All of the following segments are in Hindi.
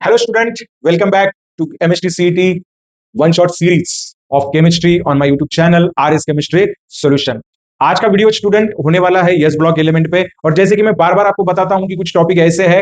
Hello, student. Welcome back to Chemistry CET one shot series of chemistry on my YouTube channel RS Chemistry Solution. आज का वीडियो स्टूडेंट होने वाला है यस ब्लॉक एलिमेंट पे। और जैसे कि मैं बार बार आपको बताता हूं कि कुछ टॉपिक ऐसे है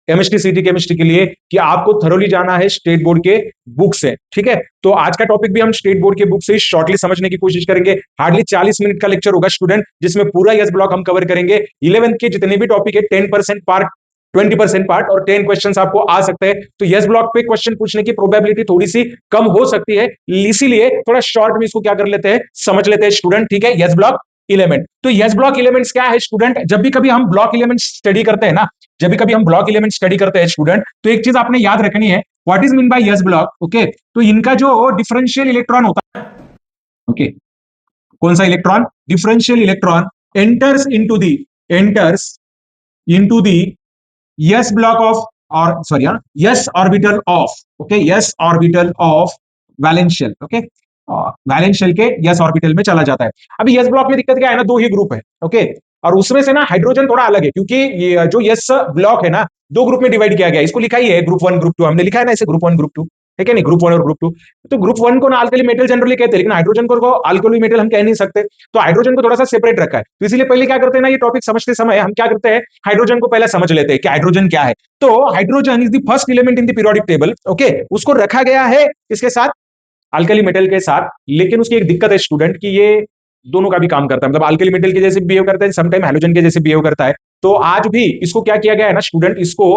केमिस्ट्री सीटी केमिस्ट्री के लिए कि आपको थरोली जाना है स्टेट बोर्ड के बुक से। ठीक है, तो आज का टॉपिक भी हम स्टेट बोर्ड के बुक से शॉर्टली समझने की कोशिश करेंगे। हार्डली 40 मिनट का लेक्चर होगा स्टूडेंट, जिसमें पूरा यस ब्लॉक हम कवर करेंगे। 11th के जितने भी टॉपिक है 10% पार्ट, 20% पार्ट और 10 क्वेश्चंस आपको आ सकते हैं। तो यस ब्लॉक पे क्वेश्चन पूछने की प्रोबेबिलिटी थोड़ी सी कम हो सकती है, इसीलिए थोड़ा शॉर्ट में इसको क्या कर लेते हैं, समझ लेते हैं स्टूडेंट। ठीक है, यस ब्लॉक एलिमेंट। तो यस ब्लॉक एलिमेंट्स क्या है स्टूडेंट? जब भी कभी हम ब्लॉक एलिमेंट स्टडी करते हैं ना, जब भी कभी हम ब्लॉक एलिमेंट स्टडी करते हैं स्टूडेंट, तो एक चीज आपने याद रखनी है, what is mean by yes block. Okay, तो इनका जो डिफरेंशियल इलेक्ट्रॉन होता है, ओके, कौन सा electron? Differential electron enters into the S block of, और sorry S orbital of, okay, S orbital of valence shell. Okay, valence shell के यस ऑर्बिटल में चला जाता है। अभी यस ब्लॉक में दिक्कत क्या है ना, दो ही ग्रुप है। ओके, और उसमें से ना हाइड्रोजन थोड़ा अलग है, क्योंकि ये जो यस ब्लॉक है ना, दो ग्रुप में डिवाइड किया गया है। इसको लिखा ही है ग्रुप वन ग्रुप टू, हमने लिखा है ना इसे ग्रुप वन ग्रुप टू, ठीक है नहीं, ग्रुप वन और ग्रुप टू। तो ग्रुप वन को ना अल्कली मेटल जनरली कहते हैं, लेकिन हाइड्रोजन को अल्कली मेटल हम कह नहीं सकते, तो हाइड्रोजन को थोड़ा सा सेपरेट रखा है। तो इसलिए पहले क्या करते हैं ना, ये टॉपिक समझते समय हम क्या करते हैं, हाइड्रोजन को पहले समझ लेते हैं कि हाइड्रोजन क्या है। तो hydrogen is the first element in the periodic table. Okay, उसको रखा गया है इसके साथ, अल्कली मेटल के साथ। लेकिन उसकी एक दिक्कत है स्टूडेंट कि ये दोनों का भी काम करता है, मतलब अल्कली मेटल के जैसे बिहेव करता है, समटाइम हैलोजन के जैसे बिहेव करता है। तो आज भी इसको क्या किया गया है ना स्टूडेंट, इसको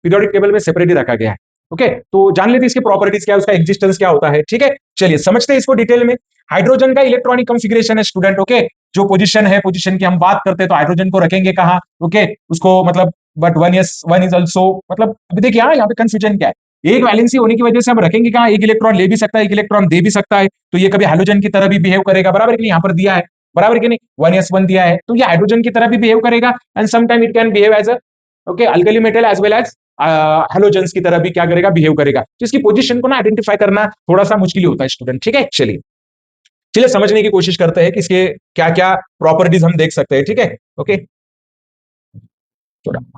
पीरियोडिक टेबल में सेपरेट ही रखा गया है। ओके, तो जान लेते इसकी प्रॉपर्टीज क्या है, उसका एग्जिस्टेंस क्या होता है। ठीक है, चलिए समझते हैं इसको डिटेल में। हाइड्रोजन का इलेक्ट्रॉनिक कॉन्फ़िगरेशन है स्टूडेंट। ओके, जो पोजीशन है, पोजीशन की हम बात करते हैं तो हाइड्रोजन को रखेंगे कहां? ओके, उसको मतलब बट वन इज ऑल्सो, मतलब अभी देखिए यहाँ पे कंफ्यूजन क्या है, एक वैलेंसी होने की वजह से हम रखेंगे कहां, एक इलेक्ट्रॉन ले भी सकता है, एक इलेक्ट्रॉन दे भी सकता है, तो ये कभी हाइड्रोजन की तरह भी बिहेव करेगा, बराबर कि नहीं? यहाँ पर दिया है, बराबर कि नहीं, 1s1 दिया है, तो ये हाइड्रोजन की तरह भी बिहेव करेगा। And some time it can behave as a, okay, alkali metal as well as halogens की तरह भी क्या करेगा, बिहेव करेगा। तो इसकी पोजीशन को ना आइडेंटिफाई करना थोड़ा सा मुश्किल होता है स्टूडेंट। ठीक है, चलिए चलिए समझने की कोशिश करते हैं कि इसके क्या क्या प्रॉपर्टीज हम देख सकते हैं। ठीक है, ओके,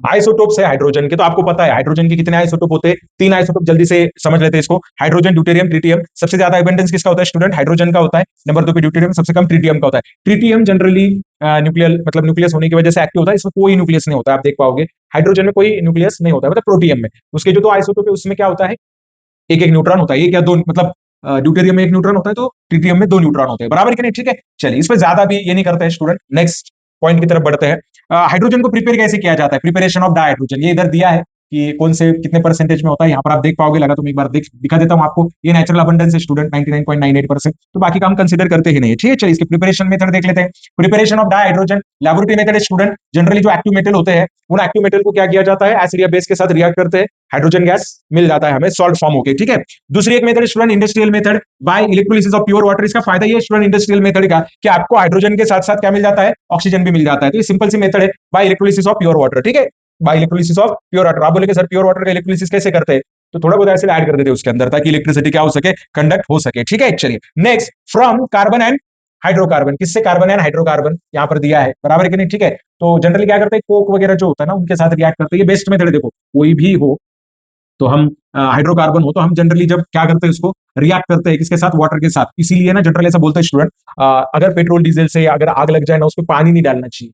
आइसोटोप्स है हाइड्रोजन के, तो आपको पता है हाइड्रोजन के कितने आइसोटोप होते हैं, तीन आइसोटोप। जल्दी से समझ लेते हैं इसको, हाइड्रोजन, ड्यूटेरियम, ट्रिटियम। सबसे ज्यादा एबंडेंस किसका होता है स्टूडेंट? हाइड्रोजन का होता है। नंबर 2 पे ड्यूटेरियम, सबसे कम ट्रिटियम का होता है। ट्रिटियम जनरली न्यूक्लियर, मतलब न्यूक्लियस होने की वजह से एक्टिव होता है, इसमें कोई न्यूक्लियस नहीं होता है, आप देख पाओगे। हाइड्रोजन में कोई न्यूक्लियस नहीं होता है, मतलब प्रोटियम में उसके जो दो आइसोटोप है उसमें क्या होता है, एक एक न्यूट्रॉन होता है, एक या दो, मतलब ड्यूटेरियम में एक न्यूट्रॉन होता है तो ट्रिटियम में दो न्यूट्रॉन होते हैं, बराबर कि नहीं? ठीक है, चलिए इस पर ज्यादा भी ये नहीं करते हैं स्टूडेंट, नेक्स्ट पॉइंट की तरफ बढ़ते हैं। हाइड्रोजन को प्रिपेयर कैसे किया जाता है? प्रिपरेशन ऑफ डाइहाइड्रोजन, ये इधर दिया है कि कौन से कितने परसेंटेज में होता है, यहाँ पर आप देख पाओगे, लगा तो मैं एक बार दिखा देता हूँ आपको। ये नेचुरल अबंडेंस है स्टूडेंट, 99.98%, तो बाकी काम कंसीडर करते ही नहीं है। ठीक है, चलिए इसके प्रिपरेशन मेथड देख लेते हैं। Preparation of dihydrogen laboratory method है स्टूडेंट। जनरली जो एक्टिव मेटल होते हैं, उन एक्टिव मेटल को क्या किया जाता है, एसिड या बेस के साथ रिएक्ट करते हैं, हाइड्रोजन गैस मिल जाता है हमें सॉल्ट फॉर्म होके। ठीक है, दूसरी एक method student industrial method by electrolysis of pure water. इसका फायदा ये स्टूडेंट इंडस्ट्रियल मेथड का कि आपको हाइड्रोजन के साथ साथ क्या मिल जाता है, ऑक्सीजन भी मिल जाता है। तो ये सिंपल सी मेथड है, by electrolysis of pure water. ठीक है, by electrolysis of pure water. आप बोले सर प्योर वाटर का इलेक्ट्रोलिसिस कैसे करते हैं, तो थोड़ा बहुत एसिड ऐड कर देते हैं उसके अंदर, ताकि इलेक्ट्रिसिटी क्या हो सके, कंडक्ट हो सके। ठीक है, चलिए next, from carbon and hydrocarbon. किससे? कार्बन एंड हाइड्रोकार्बन, यहां पर दिया है, बराबर कि नहीं? ठीक है, तो जनरली क्या करते हैं, कोक वगैरह जो होता है ना उनके साथ रिएक्ट करते हैं। ये बेस्ट मेथड है, देखो कोई भी हो, तो हम हाइड्रोकार्बन हो तो हम जनरली जब क्या करते हैं, उसको रिएक्ट करते हैं किसके साथ, वाटर के साथ। इसीलिए ना जनरली ऐसा बोलते हैं स्टूडेंट, अगर पेट्रोल डीजल से अगर आग लग जाए ना, उसमें पानी नहीं डालना चाहिए,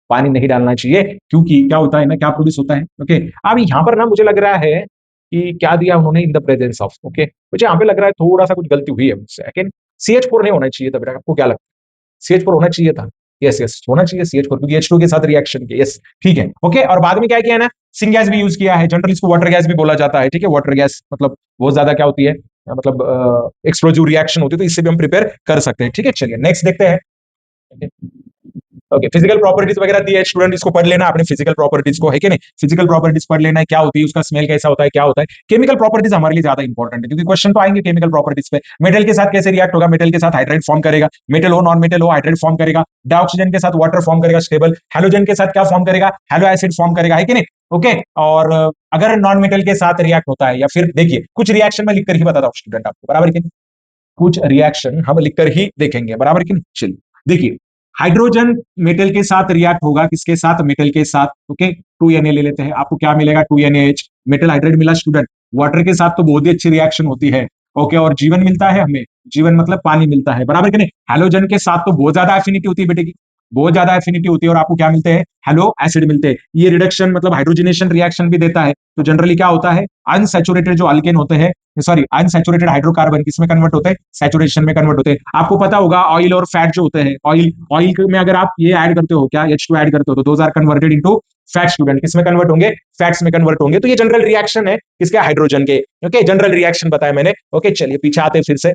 पानी नहीं डालना चाहिए, क्योंकि क्या होता है ना, क्या प्रोड्यूस होता है। ओके, अब यहाँ पर ना मुझे लग रहा है कि क्या दिया उन्होंने, in the presence of. Okay, मुझे यहाँ पे लग रहा है थोड़ा सा कुछ गलती हुई है मुझसे, लेकिन CH4 नहीं होना चाहिए था बेटा, आपको क्या लगता है? CH4 होना चाहिए था, यस यस होना चाहिए CH4, क्योंकि H2 के साथ रिएक्शन के, यस ठीक है। ओके, और बाद में क्या किया है ना, सिंग गैस भी यूज किया है, जनरली इसको वाटर गैस भी बोला जाता है। ठीक है, वाटर गैस मतलब बहुत ज्यादा क्या होती है, मतलब एक्सप्लोजिव रिएक्शन होती है, तो इससे भी हम प्रिपेयर कर सकते हैं। ठीक है, चलिए नेक्स्ट देखते हैं। ओके, फिजिकल प्रॉपर्टीज वगैरह दी है स्टूडेंट, इसको पढ़ लेना आपने, फिजिकल प्रॉपर्टीज को, है कि नहीं? फिजिकल प्रॉपर्टीज पढ़ लेना है, क्या होती है, उसका स्मेल कैसा होता है, क्या होता है। केमिकल प्रॉपर्टीज हमारे लिए ज्यादा इंपॉर्टेंट है, क्योंकि क्वेश्चन तो आएंगे केमिकल प्रॉपर्टीज पे। मेटल के साथ कैसे रिएक्ट होगा, मेटल के साथ हाइड्राइड फॉर्म करेगा, मेटल हो नॉन मेटल हो हाइड्राइड फॉर्म करेगा, डाइऑक्सीजन के साथ वाटर फॉर्म करेगा स्टेबल, हैलोजन के साथ क्या फॉर्म करेगा, हैलो एसिड फॉर्म करेगा, है कि नहीं? ओके, और अगर नॉन मेटल के साथ रिएक्ट होता है, या फिर देखिए कुछ रिएक्शन में लिखकर ही बताता हूँ स्टूडेंट आपको, बराबर कि नहीं? कुछ रिएक्शन हम लिखकर ही देखेंगे, बराबर कि नहीं? चलिए देखिए, हाइड्रोजन मेटल के साथ रिएक्ट होगा, किसके साथ? मेटल के साथ। ओके, 2Na ले लेते हैं, आपको क्या मिलेगा, 2NaH, मेटल हाइड्राइड मिला स्टूडेंट। वाटर के साथ तो बहुत ही अच्छी रिएक्शन होती है। ओके, और जीवन मिलता है हमें, जीवन मतलब पानी मिलता है, बराबर कि नहीं। हैलोजन के साथ तो बहुत ज्यादा एफिनिटी होती है बेटे की, बहुत ज्यादा एफिनिटी होती है, और आपको क्या मिलते हैं, हेलो एसिड मिलते हैं। ये रिडक्शन मतलब हाइड्रोजनेशन रिएक्शन भी देता है। तो जनरली क्या होता है, अनसैचुरेटेड जो अल्केन होते हैं, सॉरी अनसैचुरेटेड हाइड्रोकार्बन किसमें कन्वर्ट होते हैं, सैचुरेशन में कन्वर्ट होते हैं। आपको पता होगा ऑयल और फैट जो होते हैं, ऑयल ऑयल में अगर आप ये ऐड करते हो क्या, H2 ऐड करते हो, तो those are converted into fat. Student किसमें कन्वर्ट होंगे, फैट्स में कन्वर्ट होंगे। तो ये जनरल रिएक्शन है किसके, हाइड्रोजन के। ओके, जनरल रिएक्शन बताया मैंने। ओके, चलिए पीछे आते फिर से।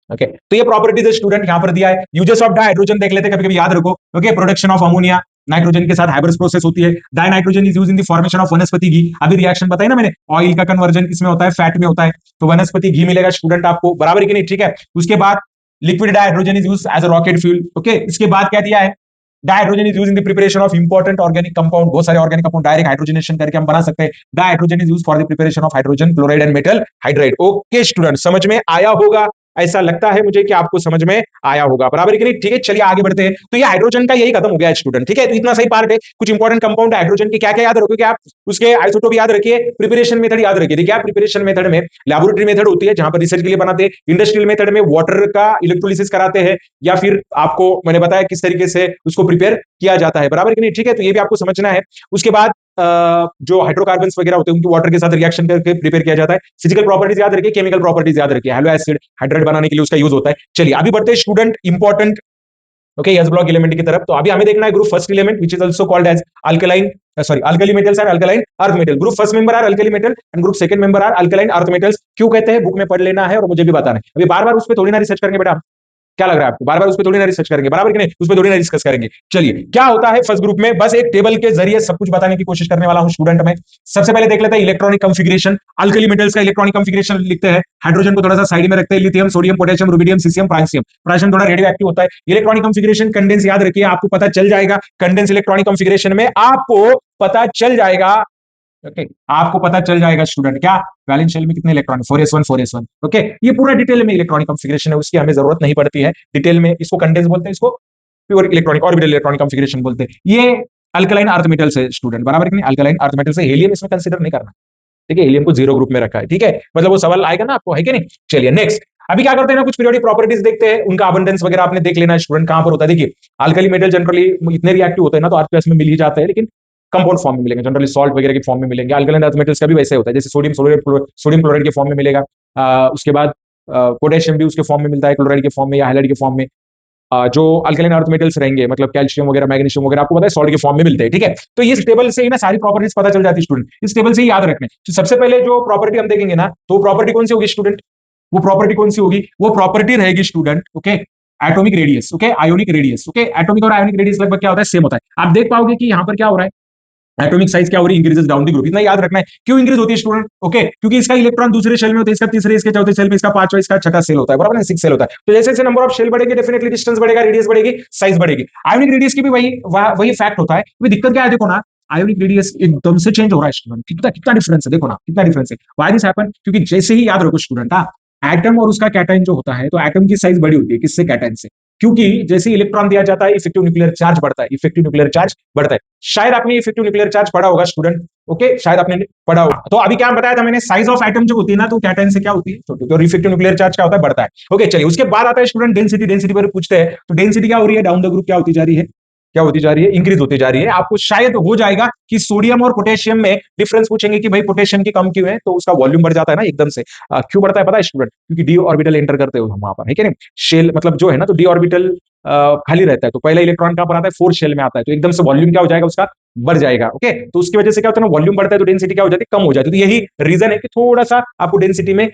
ओके, तो ये प्रॉपर्टीज स्टूडेंट यहां पर दिया है। यूजेस ऑफ डाइहाइड्रोजन देख लेते हैं, कभी कभी याद रखो। Okay, production of ammonia, nitrogen के साथ हाइब्रिड प्रोसेस होती है। Dinitrogen is used in the formation of वनस्पति घी। अभी रिएक्शन बताई ना मैंने, ऑयल का कन्वर्जन किसमें होता है, फैट में होता है, तो वनस्पति घी मिलेगा स्टूडेंट आपको, बराबर कि नहीं, ठीक है। उसके बाद liquid dihydrogen is used as a rocket fuel. Okay, इसके बाद क्या दिया है, dihydrogen is used in the preparation of important organic compound. बहुत सारे ऑर्गेनिक कंपाउंड डायरेक्ट हाइड्रोजनेशन करके हम बना सकते हैं। Dihydrogen is used for the preparation of hydrogen chloride and metal hydride. Okay student, समझ में आया होगा, ऐसा लगता है मुझे कि आपको समझ में आया होगा, बराबर कि नहीं, ठीक है। चलिए आगे बढ़ते हैं। तो ये हाइड्रोजन का यही खत्म हो गया स्टूडेंट, ठीक है। तो इतना सही पार्ट है। कुछ इंपॉर्टेंट कंपाउंड हाइड्रोजन के क्या क्या याद रखोगे आप, उसके आइसोटोप याद रखिए, प्रिपरेशन मेथड याद रखिए। देखिए प्रिपरेशन मेथड में लैबोरेटरी मेथड होती है जहां पर रिसर्च के लिए बनाते हैं, इंडस्ट्रियल मेथड में वाटर का इलेक्ट्रोलिसिस कराते हैं, या फिर आपको मैंने बताया किस तरीके से उसको प्रिपेयर किया जाता है, बराबर कि नहीं, ठीक है। तो ये भी आपको समझना है। उसके बाद जो हाइड्रोकार्बन्स वगैरह होते हैं उनकी वाटर के साथ रिएक्शन करके प्रिपेयर किया जाता है। फिजिकल प्रॉपर्टीज याद रखिए, केमिकल प्रॉपर्टीज याद रखिए, हेलो एसिड हाइड्राइड बनाने के लिए उसका यूज होता है। चलिए अभी बढ़ते हैं student important, okay, S block element की तरफ। तो अभी हमें देखना है group first element which is also called as alkaline, sorry alkali metals and alkaline earth metal. Group first member are alkali metal and group second member are alkaline earth metals. क्यों कहते हैं, बुक में पढ़ लेना है और मुझे भी बताना है। अभी बार बार उस पर थोड़ी ना रिसर्च करेंगे बेटा, क्या लग रहा है आपको, बार बार उस पर थोड़ी ना रिसर्च करेंगे, बराबर कि नहीं, उस पर थोड़ी ना डिस्कस करेंगे। चलिए क्या होता है फर्स्ट ग्रुप में, बस एक टेबल के जरिए सब कुछ बताने की कोशिश करने वाला हूं स्टूडेंट में। सबसे पहले देख लेते हैं इलेक्ट्रॉनिक कंफिगरेशन। अल्कली मेटल्स का इलेक्ट्रॉनिक कंफिगरेशन लिखते हैं, हाइड्रोजन को थोड़ा सा साइड में रखते हैं, lithium sodium potassium rubidium caesium francium. Francium थोड़ा रेडियो एक्टिव होता है। इलेक्ट्रॉनिक कंफिगरेशन कंडेंस याद रखिए, आपको पता चल जाएगा कंडेंस इलेक्ट्रॉनिक कंफिगरेशन में आपको पता चल जाएगा। ओके, आपको पता चल जाएगा स्टूडेंट क्या, वैलेंस शेल में कितने इलेक्ट्रॉन, 4s1 4s1। ओके, ये पूरा डिटेल में इलेक्ट्रॉनिक कॉन्फ़िगरेशन है, उसकी हमें जरूरत नहीं पड़ती है डिटेल में। इसको कंडेंस बोलते हैं, इसको pure electronic orbital electronic configuration बोलते हैं। ये अल्कलाइन अर्थ मेटल से स्टूडेंट, बराबर कि नहीं, अल्कलाइन अर्थ मेटल से। हेलियम इसमें कंसीडर नहीं करना, ठीक है, हेलियम को जीरो ग्रुप में रखा है, ठीक है, मतलब वो सवाल आएगा ना आपको, है कि नहीं। चलिए नेक्स्ट, अभी क्या करते हैं ना, कुछ पीरियोडिक प्रॉपर्टीज देखते हैं, उनका अबंडेंस वगैरह आपने देख लेना स्टूडेंट, कहां पर होता है। देखिए अल्कली मेटल जनरली इतने रिएक्टिव होते हैं ना, तो आरपीएस में मिल ही जाते हैं, लेकिन कंपाउंड फॉर्म में मिलेंगे, जनरली सॉल्ट वगैरह के फॉर्म में मिलेंगे। अल्कलाइन अर्थ मेटल्स का भी वैसे होता है, जैसे सोडियम क्लोराइड के फॉर्म में मिलेगा। उसके बाद पोटेशियम भी उसके फॉर्म में मिलता है, क्लोराइड के फॉर्म में या हाइलाइड के फॉर्म में। जो अल्कलाइन अर्थ मेटल्स रहेंगे, मतलब कैल्शियम वगैरह मैग्नीशियम वगैरह, आपको पता है सॉल्ट के फॉर्म में मिलते हैं, ठीक है। तो इस टेबल से ही ना सारी प्रॉपर्टीज पता चल जाती है स्टूडेंट, इस टेबल से ही याद रखने। तो सबसे पहले जो प्रॉपर्टी हम देखेंगे ना, तो प्रॉपर्टी कौन सी होगी स्टूडेंट, वो प्रॉपर्टी कौन सी होगी, वो प्रॉपर्टी रहेगी student, okay, atomic radius, okay, ionic radius. Okay, atomic और आयोनिक रेडियस लगभग क्या होता है, सेम होता है। आप देख पाओगे कि यहाँ पर क्या हो रहा है, एटॉमिक साइज क्या हो रही है, इंक्रीजेस डाउन द ग्रुप, इतना याद रखना है। क्यों इंक्रीज होती है स्टूडेंट, ओके, क्योंकि इसका इलेक्ट्रॉन दूसरे शेल में होता है, इसका तीसरे, इसके चौथे शेल में, इसका पांचवा, इसका छठा सेल होता है, बराबर है, 6 सेल होता है। तो जैसे जैसे नंबर ऑफ शेल बढ़ेगी, डेफिनेटली डिस्टेंस बढ़ेगा, रेडियस बढ़ेगी, साइज बढ़ेगी। आयोनिक रेडियस की भी वही फैक्ट होता है। अभी दिक्कत क्या है, देखो ना, आयोनिक रेडियस एकदम से चेंज हो रहा है स्टूडेंट, कितना कितना डिफरेंस है, देखो ना कितना डिफरेंस है। व्हाई दिस हैपन, क्योंकि जैसे ही याद रखो स्टूडेंट, एटम और उसका कैटायन जो होता है, तो एटम की साइज बड़ी होती है, किससे, कैटायन से। क्योंकि जैसे ही इलेक्ट्रॉन दिया जाता है, इफेक्टिव न्यूक्लियर चार्ज बढ़ता है, इफेक्टिव न्यूक्लियर चार्ज बढ़ता है। शायद आपने इफेक्टिव न्यूक्लियर चार्ज पढ़ा होगा स्टूडेंट, ओके, शायद आपने पढ़ा होगा। तो अभी क्या बताया था मैंने, साइज ऑफ एटम जो होती है ना, तो कैटायन से क्या होती है, छोटी, और इफेक्टिव न्यूक्लियर चार्ज क्या होता है, बढ़ता है। ओके, चलिए उसके बाद आता है स्टूडेंट डेंसिटी। डेंसिटी पर पूछते हैं, तो डेंसिटी क्या हो रही है, डाउन द ग्रुप क्या होती जा रही है, क्या होती जा रही है, इंक्रीज होती जा रही है। आपको शायद हो जाएगा कि सोडियम और पोटेशियम में डिफरेंस पूछेंगे कि भाई पोटेशियम की कम क्यों है, तो उसका वॉल्यूम बढ़ जाता है ना एकदम से। क्यों बढ़ता है पता है स्टूडेंट, क्योंकि डी ऑर्बिटल एंटर करते हो हम वहां पर, है कि नहीं, शेल मतलब जो है ना, तो डी ऑर्बिटल खाली रहता है, तो पहला इलेक्ट्रॉन कहां पर आता है, फोर्थ शेल में आता है, तो एकदम से वॉल्यूम क्या हो जाएगा उसका, बढ़ जाएगा। ओके, तो उसकी वजह से क्या होता है ना, वॉल्यूम बढ़ता है तो डेंसिटी क्या हो जाती है, कम हो जाती है। तो यही रीजन है कि थोड़ा सा आपको डेंसिटी में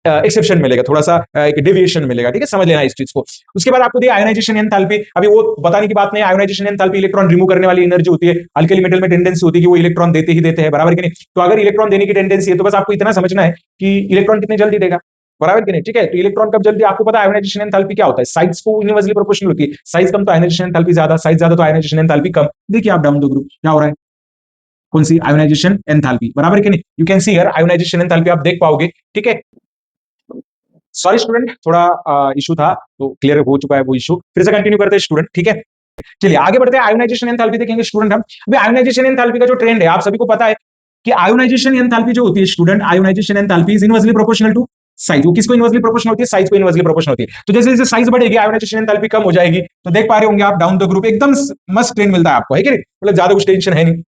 एक्सेप्शन मिलेगा, थोड़ा सा एक डेविएशन मिलेगा, ठीक है, समझ लेना इस चीज को। उसके बाद आपको दिया आयोनाइजेशन एंथैल्पी। अभी वो बताने की बात नहीं, आयोनाइजेशन एंथैल्पी इलेक्ट्रॉन रिमूव करने वाली एनर्जी होती है। अल्कली मेटल में टेंडेंसी होती है कि वो इलेक्ट्रॉन देते ही देते हैं, बराबर कि नहीं। तो अगर इलेक्ट्रॉन देने की टेंडेंसी है, तो बस आपको इतना समझना है कि इलेक्ट्रॉन कितने जल्दी देगा, बराबर कि नहीं, ठीक है। तो इलेक्ट्रॉन कब जल्दी, आपको पता है आयोनाइजेशन एंथैल्पी क्या होता है, साइज को इनवर्सली प्रोपोर्शनल होती है, साइज कम तो आयोनाइजेशन एंथैल्पी ज्यादा, साइज ज्यादा तो आयोनाइजेशन एंथैल्पी कम। देखिए आप डाउन द ग्रुप क्या हो रहा है, कौन सी, आयोनाइजेशन एंथैल्पी, बराबर कि नहीं। You can see here ionisation enthalpy आप देख पाओगे, ठीक है। सॉरी स्टूडेंट, थोड़ा इशू था, तो क्लियर हो चुका है वो इशू, फिर से कंटिन्यू करते हैं स्टूडेंट, ठीक है। चलिए आगे बढ़ते हैं, आयोनाइजेशन एंथैल्पी देखेंगे स्टूडेंट हम। अभी आयोनाइजेशन एंथैल्पी का जो ट्रेंड है आप सभी को पता है, कि आयोनाइजेशन एंथैल्पी जो होती है student, ionization enthalpy is inversely proportional to size. वो किसको इनवर्सली प्रोपोर्शनल होती है? साइज को इनवर्सली प्रोपोर्शनल होती है। तो जैसे जैसे साइज बढ़ेगी आयोनाइजेशन एंथैल्पी कम हो जाएगी। तो देख पा रहे होंगे आप डाउन द ग्रुप एकदम मस्त ट्रेन मिलता है आपको, है कि नहीं? मतलब ज्यादा कुछ टेंशन है नहीं।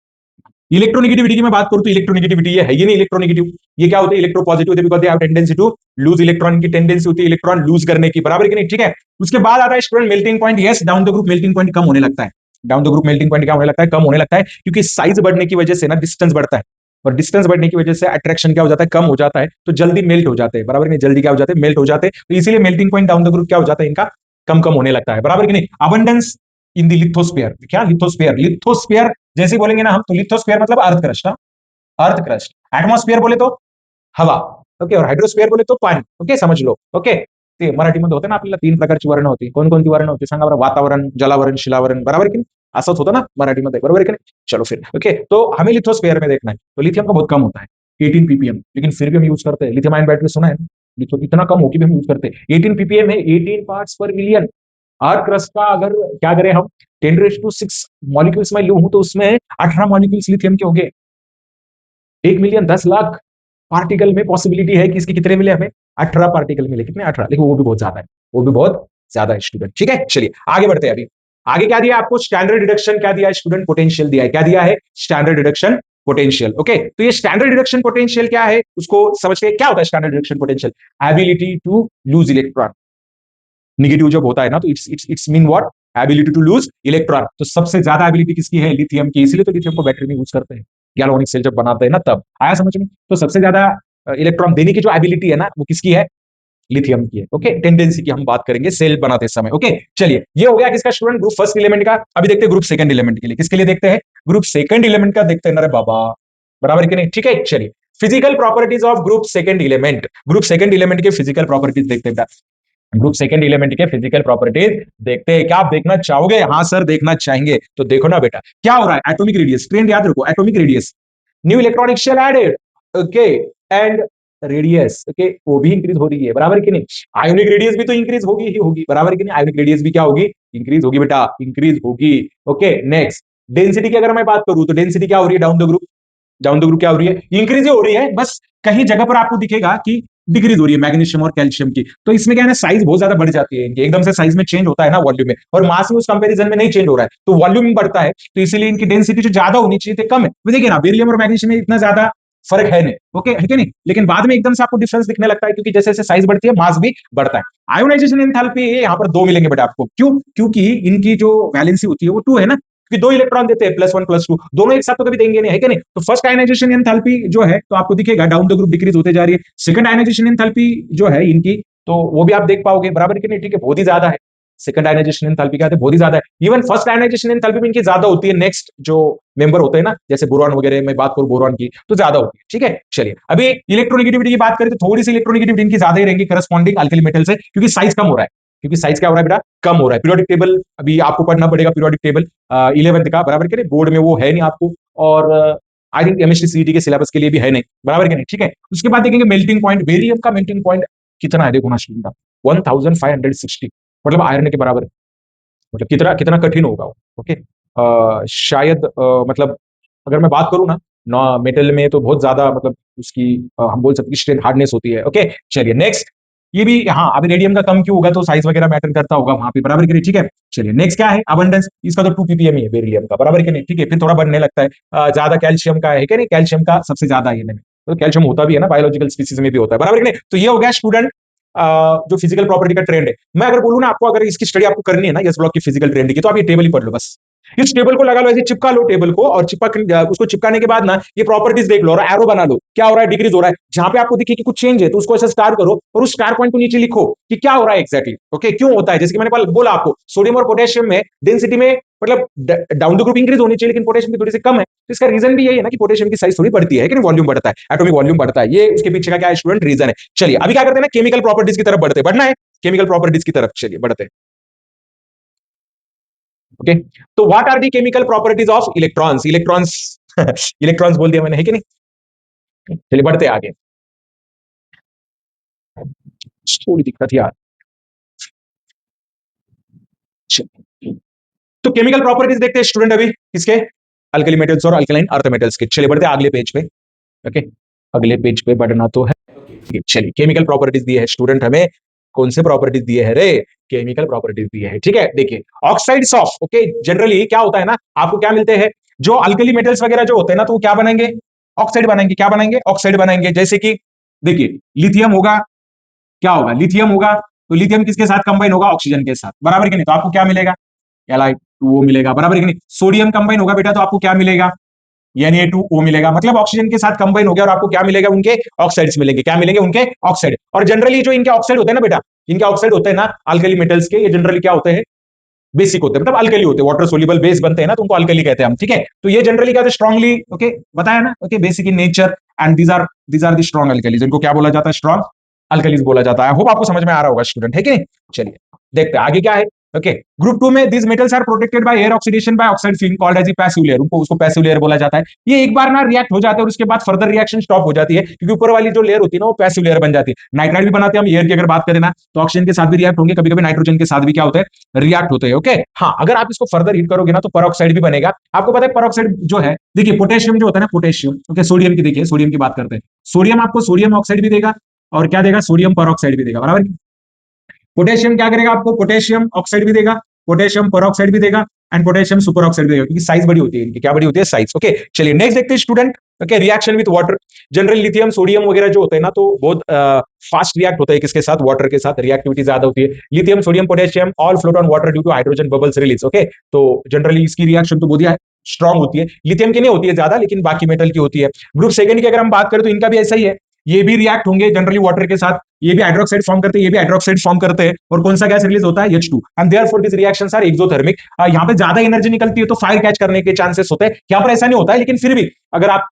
इलेक्ट्रोनेगेटिविटी की मैं बात करूं तो इलेक्ट्रोनेगेटिविटी ये है ही नहीं इलेक्ट्रोनेगेटिव। ये क्या होता है? इलेक्ट्रोपॉजिटिव होते हैं because they have tendency to lose electron, की टेंडेंसी होती है इलेक्ट्रॉन लूज करने की, बराबर कि नहीं? ठीक है। उसके बाद आता है student melting point. Yes, down the group melting point कम होने लगता है। Down the group melting point क्या होने लगता है? कम होने लगता है, क्योंकि साइज बढ़ने की वजह से ना डिस्टेंस बढ़ता है, और डिस्टेंस बढ़ने की वजह से अट्रैक्शन क्या हो जाता है? कम हो जाता है, तो जल्दी मेल्ट हो जाते हैं, बराबर नहीं? जल्दी क्या हो जाते हैं? मेल्ट हो जाते हैं। तो इसीलिए melting point down the group क्या हो जाता है? इनका कम कम होने लगता है, बराबर कि नहीं? Abundance in the lithosphere. क्या लिथोस्फीयर? लिथोस्फीयर जैसे बोलेंगे ना हम, तो लिथोस्फीयर मतलब earth crust. Earth crust. Atmosphere बोले तो हवा, ओके, और हायड्रोस्फीयर बोले तो पाणी, ओके, समझ लो, ओके। ते मराठीमध्ये होते ना आपल्याला तीन प्रकारची वर्ण होती. कोणकोणती वर्ण होती सांगा बरं? वातावरण, जलावरण, शिलावरण, बराबर की नाही? असंच होतं ना मराठीमध्ये, बरोबर की नाही? चलो फिर, ओके। तो हमें लिथोस्फीयर में देखना है, तो लिथियम का बहुत कम होता है, 18 ppm, लेकिन फिर भी हम यूज करते हैं लिथियम आयन बैटरी, सुना है? लिथियम इतना कम हो कि भी हम यूज करते हैं। 18 ppm है, 18 पार्ट्स पर मिलियन। अर्थ क्रस्ट का अगर क्या करें हम, 10⁶ मॉलिक्यूल्स में लूं तो उसमें 18 मॉलिक्यूल्स लिथियम के हो गए। 1 मिलियन 10 लाख पार्टिकल में पॉसिबिलिटी है कि इसके कितने मिले हमें? 18 पार्टिकल मिले। कितने? 18, लेकिन वो भी बहुत ज्यादा है, वो भी बहुत ज्यादा है स्टूडेंट। ठीक है, चलिए आगे बढ़ते हैं। अभी आगे क्या दिया आपको? स्टैंडर्ड रिडक्शन क्या दिया है स्टूडेंट? पोटेंशियल दिया है। क्या दिया है? Standard reduction potential. ओके, तो ये स्टैंडर्ड रिडक्शन पोटेंशियल क्या है उसको समझ के, क्या होता है standard reduction potential? Ability to lose electron. Negative जब होता है ना, तो it's mean what? Ability to lose electron. तो सबसे ज्यादा एबिलिटी किसकी है? लिथियम की, इसलिए तो लिथियम को बैटरी में यूज करते हैं, गैल्वेनिक सेल जब बनाते हैं ना तब। आया समझ में? तो सबसे ज्यादा इलेक्ट्रॉन देने की जो एबिलिटी है ना, वो किसकी है? लिथियम की है। ओके, टेंडेंसी की हम बात करेंगे सेल बनाते समय। ओके, चलिए ये हो गया किसका स्टूडेंट? ग्रुप फर्स्ट एलिमेंट का। अभी देखते हैं ग्रुप सेकंड एलिमेंट के लिए। किसके लिए देखते हैं? ग्रुप सेकंड एलिमेंट का देखते हैं। अरे बाबा, बराबर कि नहीं? ठीक है, चलिए physical properties of group second element. Group second element के फिजिकल प्रॉपर्टीज देखते हैं। ग्रुप सेकंड एलिमेंट के फिजिकल प्रॉपर्टीज देखते हैं। क्या आप देखना चाहोगे? हाँ सर, देखना चाहेंगे। तो देखो ना बेटा, क्या हो रहा है? एटॉमिक रेडियस, ट्रेंड याद रखो, atomic radius, new electronic shell added, okay, and radius, okay, वो भी इंक्रीज हो रही है, बराबर कि नहीं? आयोनिक रेडियस भी तो इंक्रीज होगी ही होगी, बराबर कि नहीं? आयोनिक रेडियस भी क्या होगी? इंक्रीज होगी बेटा, इंक्रीज होगी। ओके, नेक्स्ट डेंसिटी की अगर मैं बात करूं, तो डेंसिटी क्या हो रही है down the group? Down the group क्या हो रही है? इंक्रीज ही हो रही है, बस कहीं जगह पर आपको दिखेगा कि डिक्रीज हो रही है, मैग्नीशियम और कैल्शियम की। तो इसमें क्या है ना, साइज बहुत ज्यादा बढ़ जाती है इनकी, एकदम से साइज में चेंज होता है ना वॉल्यूम में, और मास में उस कंपैरिजन में नहीं चेंज हो रहा है, तो वॉल्यूम बढ़ता है, तो इसीलिए इनकी डेंसिटी जो ज्यादा होनी चाहिए थी कम है। तो देखिए ना, बेरिलियम और मैग्नीशियम में इतना ज्यादा फर्क है नहीं, ओके, है कि नहीं? लेकिन बाद में एकदम से आपको डिफरेंस दिखने लगता है, क्योंकि जैसे जैसे साइज बढ़ती है मास भी बढ़ता है। आयोनाइजेशन एंथैल्पी यहाँ पर दो मिलेंगे बेटा आपको। क्यों? क्योंकि इनकी जो वैलेंसी होती है वो 2 है ना, क्योंकि 2 इलेक्ट्रॉन देते हैं, +1 +2, दोनों एक साथ तो कभी देंगे नहीं, है कि नहीं? तो फर्स्ट आयनाइजेशन एंथैल्पी जो है, तो आपको दिखेगा डाउन द ग्रुप डिक्रीज होते जा रही है। सेकंड आयनाइजेशन एंथैल्पी जो है इनकी, तो वो भी आप देख पाओगे, बराबर कि नहीं? ठीक है, बहुत ही ज्यादा है। सेकंड आयनाइजेशन एंथैल्पी क्या है? बहुत ही ज्यादा है। इवन फर्स्ट आयनाइजेशन एंथैल्पी भी इनकी ज्यादा होती है। नेक्स्ट जो मेंबर होते हैं ना, जैसे बोरॉन वगैरह में बात करूं, बोरॉन की तो ज्यादा होती है। ठीक है, चलिए अभी इलेक्ट्रोनेगेटिविटी की बात करें, तो थोड़ी सी इलेक्ट्रोनेगेटिविटी इनकी ज्यादा ही रहेंगी करस्पॉन्डिंग अल्कली मेटल से, क्योंकि साइज कम हो रहा है। क्योंकि साइज क्या हो रहा है बेटा? कम हो रहा है। पीरियोडिक टेबल अभी आपको पढ़ना पड़ेगा, पीरियोडिक टेबल 11th का, बराबर के बोर्ड में वो है नहीं आपको, और आई थिंक केमिस्ट्री सीईटी के सिलेबस के लिए भी है नहीं, बराबर के नहीं? ठीक है, उसके बाद देखेंगे मेल्टिंग पॉइंट। बेरिलियम का मेल्टिंग पॉइंट कितना है? देखो ना स्टूडेंट, 1560, मतलब आयरन के बराबर है। मतलब कितना कितना कठिन होगा वो। ओके, शायद मतलब अगर मैं बात करूं ना, मेटल में तो बहुत ज्यादा, मतलब उसकी हम बोल सकते हैं स्ट्रेंथ, हार्डनेस होती है। ओके, चलिए नेक्स्ट। ये भी, हाँ, अभी रेडियम का कम क्यों होगा? तो साइज वगैरह मैटर करता होगा वहां पे, बराबर के नहीं? ठीक है, चलिए नेक्स्ट क्या है? अबंडेंस। इसका तो 2 ppm ही है बेरिलियम का, बराबर के नहीं? ठीक है, फिर थोड़ा बढ़ने लगता है। ज्यादा कैल्शियम का है क्या नहीं? कैल्शियम का सबसे ज्यादा है, तो कैल्शियम होता भी है ना, बायोलॉजिकल स्पीसीज में भी होता है, बराबर के नहीं? तो ये हो गया स्टूडेंट जो फिजिकल प्रॉपर्टी का ट्रेंड है। मैं अगर बोलूं ना आपको, अगर इसकी स्टडी आपको करनी है ना यस ब्लॉक की फिजिकल ट्रेंड की, तो आप ये टेबल ही पढ़ लो बस। इस टेबल को लगा लो, ऐसे चिपका लो टेबल को, और उसको चिपकाने के बाद ना ये प्रॉपर्टीज देख लो और एरो बना लो, क्या हो रहा है? डिक्रीज हो रहा है। जहां पे आपको दिखे कि कुछ चेंज है, तो उसको ऐसे स्टार करो, और उस स्टार पॉइंट को नीचे लिखो कि क्या हो रहा है एग्जैक्टली। ओके, क्यों होता है? जैसे कि मैंने बोला आपको, सोडियम और पोटेशियम में डेंसिटी में, मतलब डाउन द ग्रुप इंक्रीज होनी चाहिए, लेकिन पोटेशियम की थोड़ी सी कम है। तो इसका रीजन भी यही है ना, कि पोटेशियम की साइज थोड़ी बढ़ती है कि वॉल्यूम बढ़ता है, एटॉमिक वॉल्यूम बढ़ता है। ये उसके पीछे का क्या स्टूडेंट रीजन है। चलिए अभी क्या करते हैं ना, केमिकल प्रॉपर्टीज की तरफ बढ़ते, बढ़ना है केमिकल प्रॉपर्टीज की तरफ, चलिए बढ़ते हैं। ओके, तो what are the chemical properties of electrons? Electrons electrons बोल दिया मैंने, है कि नहीं? चलिए बढ़ते आगे। थोड़ी दिक्कत यार। तो केमिकल प्रॉपर्टीज देखते हैं स्टूडेंट अभी किसके? अल्कली मेटल्स और अल्कलाइन अर्थ मेटल्स के। चलिए बढ़ते हैं अगले पेज पे। ओके, अगले पेज पे बढ़ना तो है। चलिए, केमिकल प्रॉपर्टीज दिए है स्टूडेंट हमें, कौन से प्रॉपर्टीज दिए है रे? केमिकल प्रॉपर्टीज दिए है, ठीक है। देखिए, ऑक्साइड्स ऑफ, ओके, जनरली क्या होता है ना, आपको क्या मिलते हैं, जो अल्कली मेटल्स वगैरह जो होते हैं ना, तो वो क्या बनाएंगे, ऑक्साइड बनाएंगे। क्या बनाएंगे? ऑक्साइड बनाएंगे। जैसे कि देखिए, लिथियम होगा, क्या होगा, लिथियम होगा, तो लिथियम किसके साथ कंबाइन होगा, ऑक्सीजन के साथ, बराबर कि नहीं? तो आपको क्या मिलेगा, Li2O मिलेगा, बराबर कि नहीं? सोडियम कंबाइन होगा बेटा, तो आपको क्या मिलेगा, Na2O मिलेगा। मतलब ऑक्सीजन के साथ कंबाइन हो गया और आपको क्या मिलेगा, उनके ऑक्साइड्स मिलेंगे। क्या मिलेंगे? उनके ऑक्साइड। और जनरली जो इनके ऑक्साइड होते हैं ना बेटा, इनके ऑक्साइड होते हैं ना अल्कली मेटल्स के, ये जनरली क्या होते हैं, बेसिक होते हैं, मतलब अल्कली होते हैं, वाटर सोल्यूबल बेस बनते हैं ना, तो उनको अल्कली कहते हैं हम, ठीक है। तो ये जनरली क्या होते हैं, स्ट्रांगली, ओके, बताया ना, okay, basic in nature, and these are the strong alkalis, इनको क्या बोला जाता है, स्ट्रॉन्ग अल्कलीज बोला जाता है। होप आपको समझ में आ रहा होगा स्टूडेंट, है कि नहीं? चलिए देखते हैं आगे क्या है। ओके, ग्रुप 2 में this metals are protected by air oxidation by oxide film called as passive layer, उनको उसको पैसिव लेयर बोला जाता है। ये एक बार ना रिएक्ट हो जाते हैं और उसके बाद फर्दर रिएक्शन स्टॉप हो जाती है, क्योंकि ऊपर वाली जो लेयर होती है ना, वो पैसिव लेयर बन जाती है। नाइट्राइड भी बनाते हैं हम, एयर की अगर बात करें ना, तो ऑक्सीजन के साथ भी रिएक्ट होंगे, कभी कभी नाइट्रोजन के साथ भी क्या होता है, रिएक्ट होते हैं। ओके, हाँ, अगर आप इसको फर्दर हीट करोगे ना, तो परऑक्साइड भी बनेगा। आपको पता है परऑक्साइड जो है, देखिए पोटेशियम जो होता है ना, पोटेशियम, ओके, सोडियम की, देखिए सोडियम की बात करते हैं, सोडियम आपको सोडियम ऑक्साइड भी देगा और क्या देगा, सोडियम परऑक्साइड भी देगा, बराबर। पोटेशियम क्या करेगा, आपको पोटेशियम ऑक्साइड भी देगा, पोटेशियम परऑक्साइड भी देगा, एंड पोटेशियम सुपर ऑक्साइड भी देगा, क्योंकि साइज बड़ी होती है इनकी। क्या बड़ी होती है, साइज। ओके, चलिए नेक्स्ट देखते हैं student. Okay, reaction with water, general lithium sodium वगैरह जो होते हैं ना, तो बहुत फास्ट रिएक्ट होता है, किसके साथ, वाटर के साथ, रिएक्टिविटी ज्यादा होती है। Lithium sodium potassium all float on water due to hydrogen bubbles release. Okay, तो जनरली इसकी रिएक्शन तो बहुत स्ट्रांग होती है, लिथियम की नहीं होती है ज्यादा, लेकिन बाकी मेटल की होती है। ग्रुप सेकंड की अगर हम बात करें, तो इनका भी ऐसा ही है, ये भी रिएक्ट होंगे जनरली वाटर के साथ, ये भी हाइड्रोक्साइड फॉर्म करते हैं, ये भी हाइड्रोक्साइड फॉर्म करते हैं, और कौन सा गैस रिलीज होता है, H2, and therefore this reactions are exothermic. यहाँ पे ज्यादा एनर्जी निकलती है, तो फायर कैच करने के चांसेस होते हैं। यहाँ पर ऐसा नहीं होता है, लेकिन फिर भी अगर आप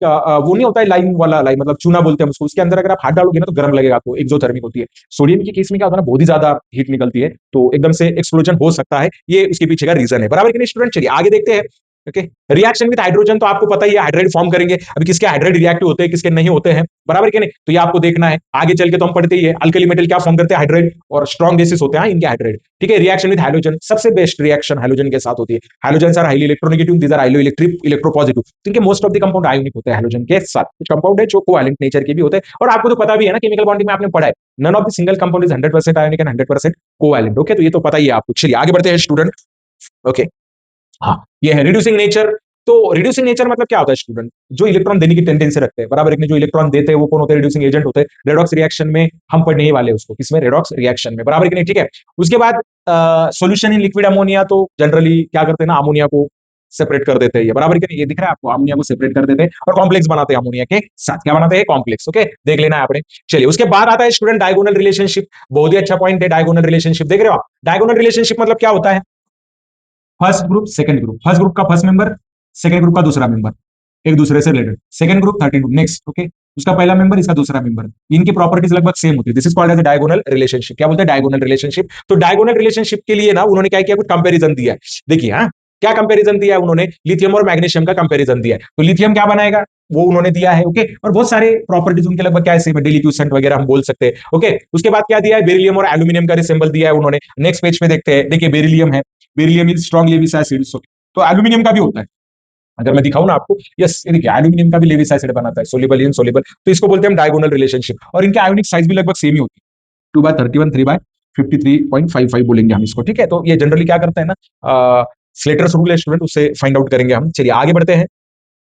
वो नहीं होता है लाइम वाला, लाइम मतलब चूना बोलते हैं उसको, उसके अंदर अगर आप हाथ डालोगे ना, तो गर्म लगेगा आपको, एक्सोथर्मिक होती है। सोडियम की केस में क्या होता है ना, बहुत ही ज्यादा हीट निकलती है, तो एकदम से एक्सप्लोजन हो सकता है, ये उसके पीछे का रीजन है, बराबर कि नहीं स्टूडेंट? चलिए आगे देखते हैं। ओके, रिएक्शन विद हाइड्रोजन तो आपको पता ही है, हाइड्राइड फॉर्म करेंगे। अभी किसके हाइड्राइड रिएक्टिव होते हैं, किसके नहीं होते हैं, बराबर कि नहीं? तो ये आपको देखना है, आगे चल के तो हम पढ़ते ही है, अल्कली मेटल क्या फॉर्म करते हैं, हाइड्राइड, और स्ट्रॉन्ग बेसिस होते हैं इनके हाइड्राइड, ठीक है। रिएक्शन विद हाइड्रोजन, सबसे बेस्ट रिएक्शन हाइड्रोजन के साथ होती है। Hydrogen are highly electronegative, these are highly electric electropositive, तो इनके most of the compound ionic होते हैं हाइड्रोजन के साथ। कुछ कंपाउंड है जो कोवैलेंट नेचर के भी होते हैं, और आपको तो पता भी है ना, केमिकल बॉन्डिंग में आपने पढ़ा है, none of the single compound is 100% ionic and 100% covalent. Okay, तो ये तो पता ही है आपको। चलिए आगे बढ़ते हैं स्टूडेंट। ओके, हाँ, ये है रिड्यूसिंग नेचर। तो रिड्यूसिंग नेचर मतलब क्या होता है स्टूडेंट, जो इलेक्ट्रॉन देने की टेंडेंसी रखते हैं, बराबर, जो इलेक्ट्रॉन देते हैं वो कौन होते हैं, रिड्यूसिंग एजेंट होते हैं। रेडॉक्स रिएक्शन में हम पढ़ने ही वाले उसको, किसमें, रेडॉक्स रिएक्शन में, बराबर कि नहीं, ठीक है। उसके बाद सॉल्यूशन इन लिक्विड अमोनिया, तो जनरली क्या करते हैं ना, अमोनिया को सेपरेट कर देते हैं, ये बराबर कि नहीं, ये दिख रहा है आपको, अमोनिया को सेपरेट कर देते हैं और कॉम्प्लेक्स बनाते हैं अमोनिया के साथ। क्या बनाते हैं, कॉम्प्लेक्स। ओके, देख लेना है आपने। चलिए उसके बाद आता है स्टूडेंट डायगोनल रिलेशनशिप, बहुत ही अच्छा पॉइंट है डायगोनल रिलेशनशिप, देख रहे हो आप। डायगोनल रिलेशनशिप मतलब क्या होता है, first group second group, first group का फर्स्ट मेंबर, सेकंड ग्रुप का दूसरा मेंबर, एक दूसरे से related, second group third group, next. Okay, उसका पहला मेंबर, इसका दूसरा मेंबर, इनकी प्रॉपर्टीज लगभग सेम होती है। This is called as a diagonal relationship. क्या बोलते हैं, डायगोनल रिलेशनशिप। तो डायगोनल रिलेशनशिप के लिए ना उन्होंने क्या किया, कुछ कंपैरिजन दिया है। देखिए, हाँ, क्या कंपैरिजन दिया है उन्होंने, लिथियम और मैग्नीशियम का कंपैरिजन दिया है। तो लिथियम क्या बनाएगा, वो उन्होंने दिया है। ओके, और बहुत सारे प्रॉपर्टीज उनके लगभग क्या है, डिलिक्यूसेंट वगैरह हम बोल सकते हैं। ओके, उसके बाद क्या दिया है, बेरिलियम और एल्यूमिनियम का सिंबल दिया है उन्होंने। नेक्स्ट पेज पे देखते हैं, देखिए बेरिलियम है, beryllium is strong Lewis acid, तो एल्यूमिनियम का भी होता है, अगर मैं दिखाऊं ना आपको, यस ये देखिए एल्यूमिनियम का भी लेविस एसिड बनाता है, सोल्यूबल इन सोल्यूबल, तो इसको बोलते हैं हम डायगोनल रिलेशनशिप। और इनके आयोनिक साइज भी लगभग सेम ही होती है, 2/31, 3/53.55 बोलेंगे हम इसको, ठीक है। तो ये जनरली क्या करता है ना, स्लेटर्स रूल है स्टूडेंट, उससे फाइंड आउट करेंगे हम। चलिए आगे बढ़ते हैं।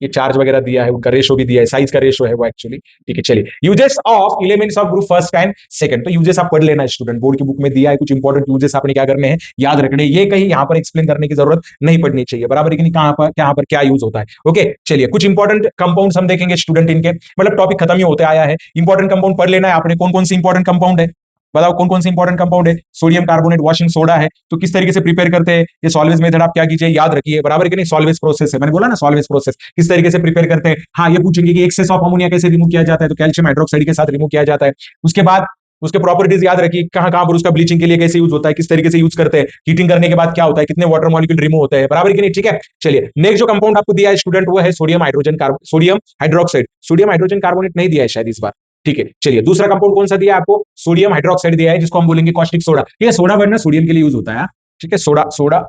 ये चार्ज वगैरह दिया है, उनका रेशो भी दिया है, साइज का रेशो है वो एक्चुअली, ठीक है। चलिए uses of elements of group first and second, तो यूजेस आप पढ़ लेना स्टूडेंट, बोर्ड की बुक में दिया है, कुछ इंपॉर्टेंट यूजेस आपने क्या करने हैं, याद रखने। ये कहीं यहाँ पर एक्सप्लेन करने की जरूरत नहीं पड़नी चाहिए, बराबर कि नहीं, कहां पर क्या यूज होता है। ओके, चलिए कुछ इंपॉर्टेंट कंपाउंड्स हम देखेंगे स्टूडेंट, इनके मतलब टॉपिक खत्म ही होते आया है, इंपॉर्टेंट कंपाउंड पढ़ लेना है आपने। कौन कौन सी इंपॉर्टेंट कंपाउंड है, बताओ कौन कौन से इंपॉर्टेंट कंपाउंड है। सोडियम कार्बोनेट वॉशिंग सोडा है, तो किस तरीके से प्रिपेयर करते हैं, ये सॉल्वेज मेथड आप क्या कीजिए, याद रखिए, बराबर कि नहीं, सॉल्वेज प्रोसेस है, मैंने बोला ना सॉल्वेज प्रोसेस, किस तरीके से प्रिपेयर करते हैं। हाँ, ये पूछेंगे कि एक्सेस ऑफ अमोनिया कैसे रिमूव किया जाता है, तो कैल्शियम हाइड्रोक्साइड के साथ रिमूव किया जाता है। उसके बाद उसके प्रॉपर्टीज याद रखिए, कहां कहां पर उसका ब्लीचिंग के लिए कैसे यूज होता है, किस तरीके से यूज करते हैं, हीटिंग करने के बाद क्या होता है, कितने वाटर मॉलिक्यूल रिमूव होते हैं, बराबर कि नहीं, ठीक है। चलिए नेक्स्ट जो कंपाउंड आपको दिया है स्टूडेंट, वो है sodium hydrogen carbon, sodium hydroxide, sodium hydrogen carbonate नहीं दिया है शायद इस बार, ठीक है। चलिए दूसरा कंपाउंड कौन सा दिया है आपको, सोडियम हाइड्रोक्साइड दिया है, जिसको हम बोलेंगे कॉस्टिक सोडा। ये सोडा वर्ड ना सोडियम के लिए यूज होता है, ठीक है, सोडा सोडा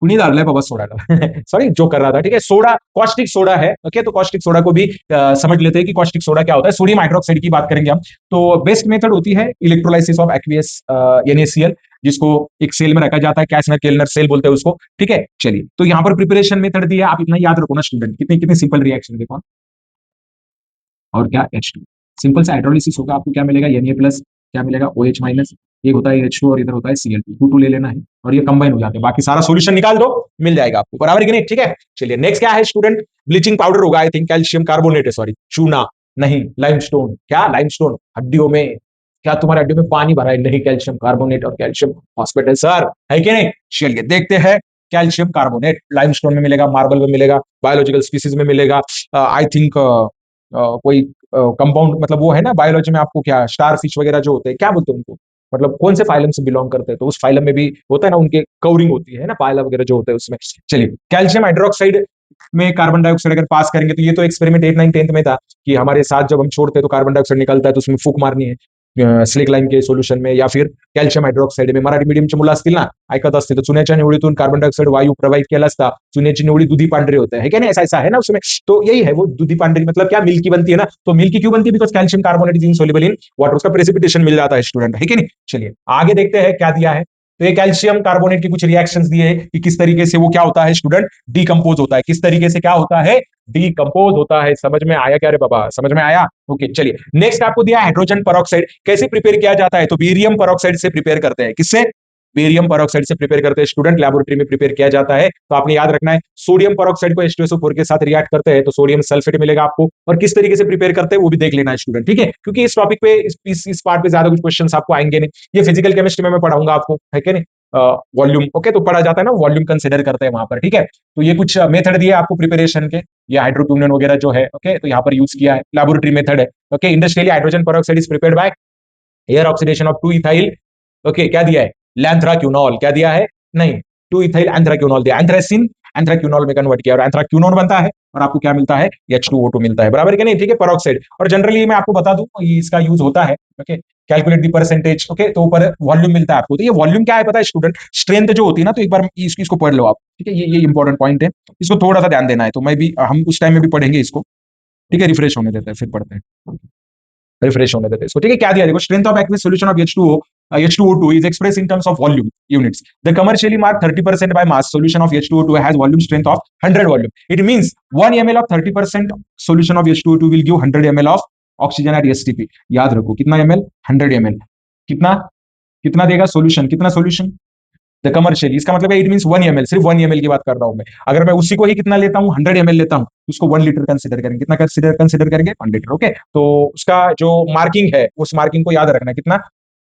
कुणी डालना है बाबा सोडा का सॉरी जो कर रहा था, ठीक है। सोडा कॉस्टिक सोडा है, ओके। तो कॉस्टिक सोडा को भी समझ लेते हैं कि कॉस्टिक सोडा क्या होता है। सोडियम हाइड्रोक्साइड की बात करेंगे हम। तो बेस्ट मेथड होती है इलेक्ट्रोलाइसिस ऑफ एक्वियस NaCl, जिसको एक सेल में रखा जाता है, कैसनर केल्नर सेल बोलते हैं उसको, ठीक है। चलिए, तो यहाँ पर प्रिपरेशन मेथड दिया, आप इतना याद रखो ना स्टूडेंट, कितनी कितनी सिंपल रिएक्शन देखो। और क्या H2, सिंपल से हाइड्रोलिसिस होगा, आपको क्या मिलेगा Na+, क्या मिलेगा OH माइनस, एक होता है H2 और इधर होता है Cl2, 2 ले लेना है और ये कंबाइन हो जाते हैं, बाकी सारा सॉल्यूशन निकाल दो, मिल जाएगा आपको, बराबर कि नहीं, ठीक है। चलिए नेक्स्ट क्या है स्टूडेंट, ब्लीचिंग पाउडर होगा, आई थिंक कैल्शियम कार्बोनेट है, सॉरी चूना नहीं, लाइमस्टोन, क्या लाइमस्टोन हड्डियों में, क्या तुम्हारे हड्डियों में पानी भरा है, नहीं, कैल्शियम कार्बोनेट और कैल्शियम फॉस्फेट है सर, है कि नहीं। चलिए देखते हैं, कैल्शियम कार्बोनेट लाइमस्टोन में मिलेगा, मार्बल में मिलेगा, बायोलॉजिकल स्पीसीज में मिलेगा, आई थिंक कोई कंपाउंड, मतलब वो है ना बायोलॉजी में, आपको क्या स्टार फिश वगैरह जो होते हैं, क्या बोलते हैं उनको, मतलब कौन से फाइलम से बिलोंग करते हैं, तो उस फाइलम में भी होता है ना, उनके कवरिंग होती है ना, पायला वगैरह जो होते हैं उसमें। चलिए, कैल्शियम हाइड्रोक्साइड में कार्बन डाइऑक्साइड अगर पास करेंगे, तो ये तो एक्सपेरिमेंट 8 9 10th में था कि हमारे साथ जब हम छोड़ते हैं तो कार्बन डाइऑक्साइड निकलता है, तो उसमें फूक मारनी है स्लिक लाइन के सोल्यूशन में, या फिर कैल्शियम हाइड्रोक्साइड में, मराठी मीडियमचे मुलं असतील ना, ऐकत असतील, तर चुन्याच्या निवडीतून कार्बन डाइऑक्साइड वायू प्रवाहित केला असता, चुन्याची निवडी दुधी पांढरे होते हैं, है क्या नहीं, ऐसा ऐसा है ना उसमें। तो यही है वो दुधी पांढरी, मतलब क्या, मिल्की बनती है ना, तो मिल्की क्यों बनती है, because calcium carbonate is insoluble in water, उसका प्रेसिपिटेशन मिल जाता है स्टूडेंट, है कि नहीं। चलिए आगे देखते हैं क्या दिया है। तो ये कैल्शियम कार्बोनेट के कुछ रिएक्शंस दिए हैं कि किस तरीके से वो क्या होता है स्टूडेंट, डीकंपोज होता है, किस तरीके से क्या होता है, डीकंपोज होता है। समझ में आया क्या रे बाबा, समझ में आया, ओके। चलिए नेक्स्ट आपको दिया हाइड्रोजन पेरोक्साइड, कैसे प्रिपेयर किया जाता है, तो बेरियम पेरोक्साइड से प्रिपेयर करते हैं, किससे, बेरियम पेरोक्साइड से प्रिपेयर करते हैं स्टूडेंट, लैबोरेटरी में प्रिपेयर किया जाता है। तो आपने याद रखना है, सोडियम पेरोक्साइड को H2SO4 के साथ रिएक्ट करते हैं तो सोडियम सल्फेट मिलेगा आपको, और किस तरीके से प्रिपेयर करते हैं वो भी देख लेना है स्टूडेंट, ठीक है, क्योंकि इस टॉपिक पे इस पार्ट पे ज्यादा कुछ क्वेश्चंस आपको आएंगे नहीं, ये फिजिकल केमिस्ट्री में मैं पढ़ाऊंगा आपको, है कि नहीं, वॉल्यूम, ओके, तो पढ़ा जाता है ना, वॉल्यूम कंसिडर करते हैं वहां पर, ठीक है। तो ये कुछ मेथड दिए आपको प्रिपरेशन के, ये हाइड्रोक्यूनन वगैरह जो है, ओके, तो यहाँ पर यूज किया है, लैबोरेटरी मेथड है, okay. Industrially hydrogen peroxide is prepared by air oxidation of 2 ethyl, okay, क्या दिया है, लैंथ्राक्यूनॉल, क्या दिया है, नहीं, 2 इथाइल एंथ्राक्यूनॉल दिया, एंथ्रासिन एंथ्राक्यूनॉल में कन्वर्ट किया और एंथ्राक्यूनोन बनता है, और आपको क्या मिलता है, H2O2 मिलता है, बराबर कि नहीं, ठीक है, पेरोक्साइड। और जनरली मैं आपको बता दूं इसका यूज होता है, okay, calculate the percentage, okay, तो ऊपर वॉल्यूम मिलता है आपको, तो ये वॉल्यूम क्या है पता है स्टूडेंट, स्ट्रेंथ जो होती है ना, तो एक बार इसको पढ़ लो आप, ठीक है, ये इंपॉर्टेंट पॉइंट है, इसको थोड़ा सा ध्यान देना है, तो मैं भी, हम उस टाइम में भी पढ़ेंगे इसको, ठीक है, रिफ्रेश होने देते हैं फिर पढ़ते हैं, रिफ्रेश होने देते हैं इसको, ठीक है। क्या दिया, देखो, strength of aqueous solution of H2O2 is expressed in terms of volume units. The commercially marked 30% by mass solution of H2O2 has volume strength of 100 volume. It means 1 ml of 30% solution of H2O2 will give 100 ml of oxygen at STP. याद रखो, कितना ml, 100 ml, कितना कितना देगा सोल्यूशन, कितना सोल्यूशन, द कमर्शियली, इसका मतलब है इट मींस 1 ml, सिर्फ 1 ml की बात कर रहा हूं मैं। अगर मैं उसी को ही कितना लेता हूं, 100 ml लेता हूं, उसको 1 लीटर कंसिडर करेंगे, कितना कंसिडर करेंगे, 1 लीटर, ओके। तो उसका जो मार्किंग है, उस मार्किंग को याद रखना, कितना,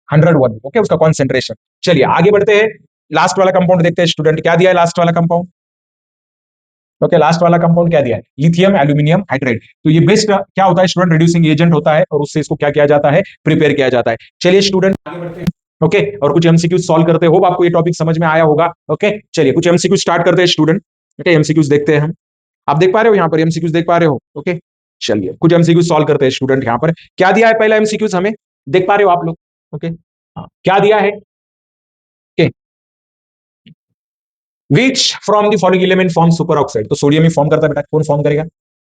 101, ओके, उसका कॉन्सेंट्रेशन। चलिए आगे बढ़ते हैं, लास्ट वाला कंपाउंड देखते हैं स्टूडेंट, क्या दिया है लास्ट वाला कंपाउंड, ओके, लास्ट वाला कंपाउंड क्या दिया है, लिथियम एल्यूमिनियम हाइड्राइड। तो ये बेस्ट क्या होता है स्टूडेंट, रिड्यूसिंग एजेंट होता है, और उससे इसको क्या किया जाता है, प्रिपेयर किया जाता है। चलिए स्टूडेंट आगे बढ़ते हैं, ओके, और कुछ एमसीक्यू सॉल्व करते हो, आपको ये टॉपिक समझ में आया होगा, ओके। चलिए कुछ एमसीक्यू स्टार्ट करते हैं स्टूडेंट, ओके, एमसीक्यूज देखते हैं हम, आप देख पा रहे हो यहाँ पर एमसीक्यूज देख पा रहे हो, ओके। चलिए कुछ एमसीक्यू सॉल्व करते हैं स्टूडेंट, यहाँ पर क्या दिया है, पहला एमसीक्यूज हमें देख पा रहे हो आप लोग, ओके, क्या दिया है, okay, which from the following element form super oxide, तो सोडियम ही फॉर्म करता है बेटा, कौन फॉर्म करेगा,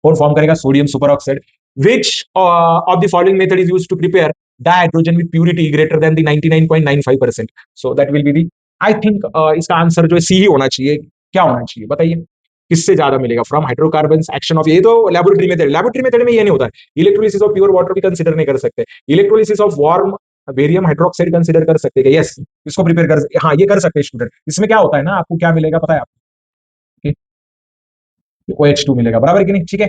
कौन फॉर्म करेगा, sodium super oxide. Which of the following method is used to prepare dihydrogen with purity greater than the 99.95%, so that will be the, I think इसका आंसर जो है सी ही होना चाहिए, क्या होना चाहिए बताइए, किससे ज्यादा मिलेगा, फ्रॉम हाइड्रोकार्बन एक्शन ऑफ, ये तो लेबोरेटरी मेथड, लेबोरेटरी मेथड में ये नहीं होता है, इलेक्ट्रोलिसिस ऑफ प्योर वाटर भी कंसिडर नहीं कर सकते, electrolysis of warm barium hydroxide consider कर सकते हैं, यस, इसको प्रिपेयर कर, हाँ ये कर सकते हैं स्टूडेंट। इसमें क्या होता है ना, आपको क्या मिलेगा पता है आपको, OH2 मिलेगा, बराबर कि नहीं, ठीक है,